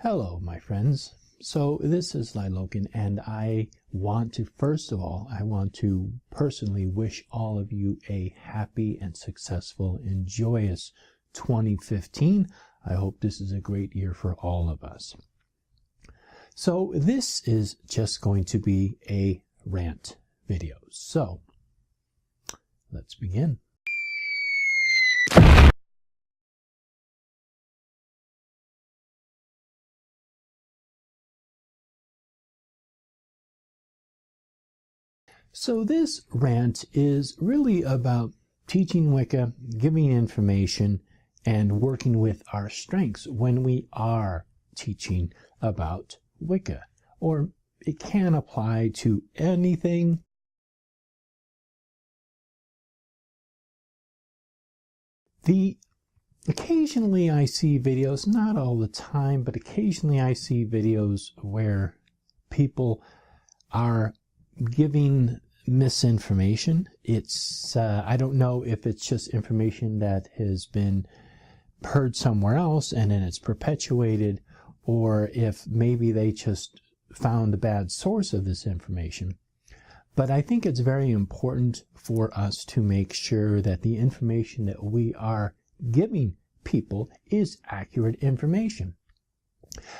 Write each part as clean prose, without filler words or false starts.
Hello, my friends. So this is Lilokin, and I want to, first of all, personally wish all of you a happy and successful and joyous 2015. I hope this is a great year for all of us. So this is just going to be a rant video. So let's begin. So this rant is really about teaching Wicca, giving information, and working with our strengths when we are teaching about Wicca. Or it can apply to anything. Occasionally I see videos, not all the time, but occasionally I see videos where people are giving misinformation. It's I don't know if it's just information that has been heard somewhere else and then it's perpetuated, or if maybe they just found a bad source of this information. But I think it's very important for us to make sure that the information that we are giving people is accurate information.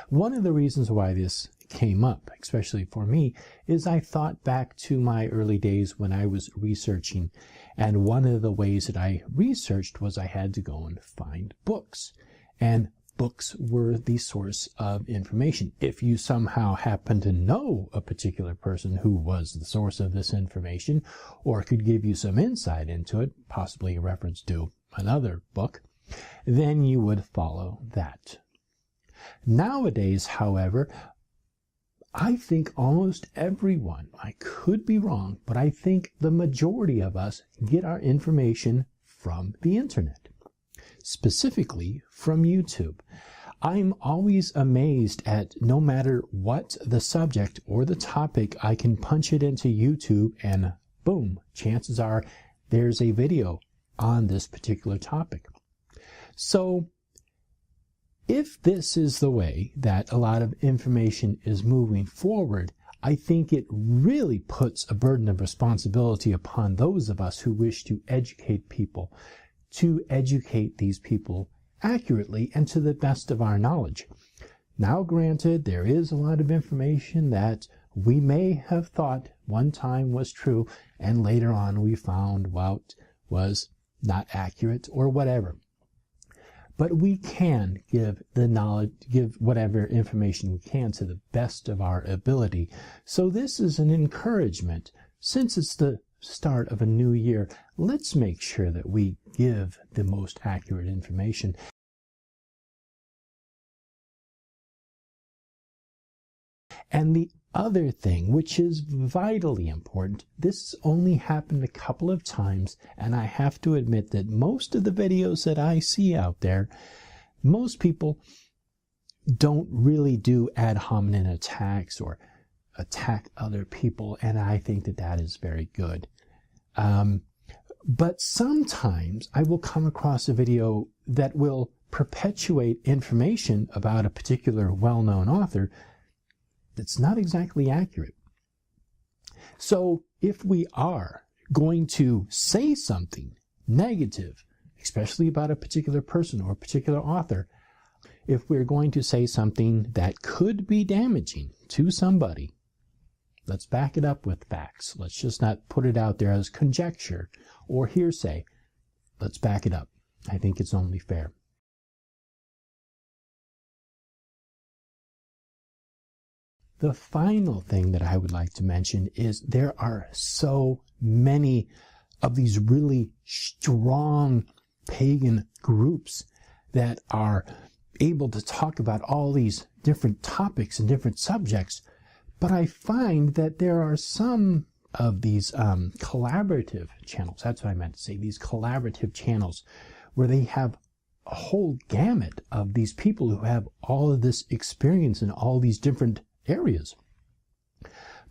One of the reasons why this came up, especially for me, is I thought back to my early days when I was researching, and one of the ways that I researched was I had to go and find books, and books were the source of information. If you somehow happen to know a particular person who was the source of this information, or could give you some insight into it, possibly a reference to another book, then you would follow that. Nowadays, however, I think almost everyone, I could be wrong, but I think the majority of us get our information from the internet, specifically from YouTube. I'm always amazed at, no matter what the subject or the topic, I can punch it into YouTube and boom, chances are there's a video on this particular topic. So if this is the way that a lot of information is moving forward, I think it really puts a burden of responsibility upon those of us who wish to educate people, to educate these people accurately and to the best of our knowledge. Now, granted, there is a lot of information that we may have thought one time was true, and later on we found out was not accurate or whatever. But we can give the knowledge, give whatever information we can to the best of our ability. So this is an encouragement. Since it's the start of a new year, let's make sure that we give the most accurate information. And the other thing, which is vitally important, this only happened a couple of times, and I have to admit that most of the videos that I see out there, most people don't really do ad hominem attacks or attack other people, and I think that that is very good. But sometimes I will come across a video that will perpetuate information about a particular well-known author that's not exactly accurate. So if we are going to say something negative, especially about a particular person or a particular author, if we're going to say something that could be damaging to somebody, let's back it up with facts. Let's just not put it out there as conjecture or hearsay. Let's back it up. I think it's only fair. The final thing that I would like to mention is there are so many of these really strong pagan groups that are able to talk about all these different topics and different subjects. But I find that there are some of these collaborative channels, that's what I meant to say, these collaborative channels where they have a whole gamut of these people who have all of this experience in all these different areas.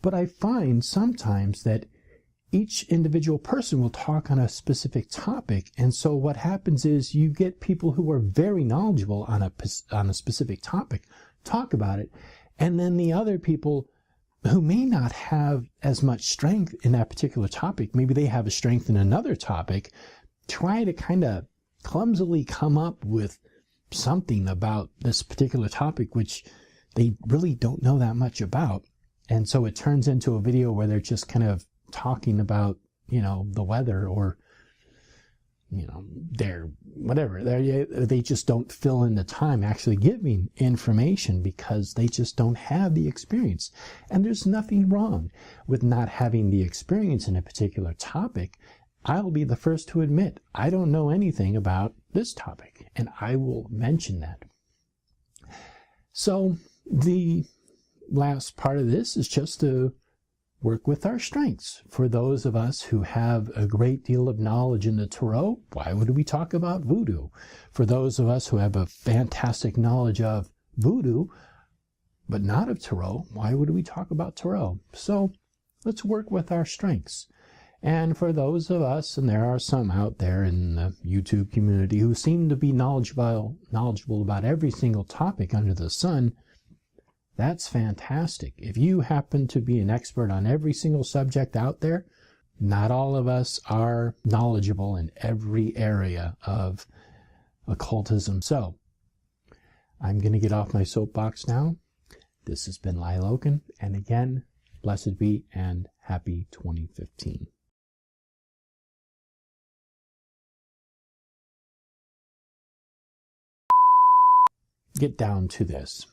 But I find sometimes that each individual person will talk on a specific topic, and so what happens is you get people who are very knowledgeable on a specific topic talk about it. And then the other people who may not have as much strength in that particular topic, maybe they have a strength in another topic, try to kind of clumsily come up with something about this particular topic which they really don't know that much about. And so it turns into a video where they're just kind of talking about, the weather, or, they're whatever. They just don't fill in the time actually giving information because they just don't have the experience. And there's nothing wrong with not having the experience in a particular topic. I'll be the first to admit I don't know anything about this topic, and I will mention that. So the last part of this is just to work with our strengths. For those of us who have a great deal of knowledge in the tarot, why would we talk about voodoo? For those of us who have a fantastic knowledge of voodoo, but not of tarot, why would we talk about tarot? So let's work with our strengths. And for those of us, and there are some out there in the YouTube community who seem to be knowledgeable about every single topic under the sun, that's fantastic. If you happen to be an expert on every single subject out there, not all of us are knowledgeable in every area of occultism. So I'm going to get off my soapbox now. This has been Lyle Oken, and again, blessed be and happy 2015. Get down to this.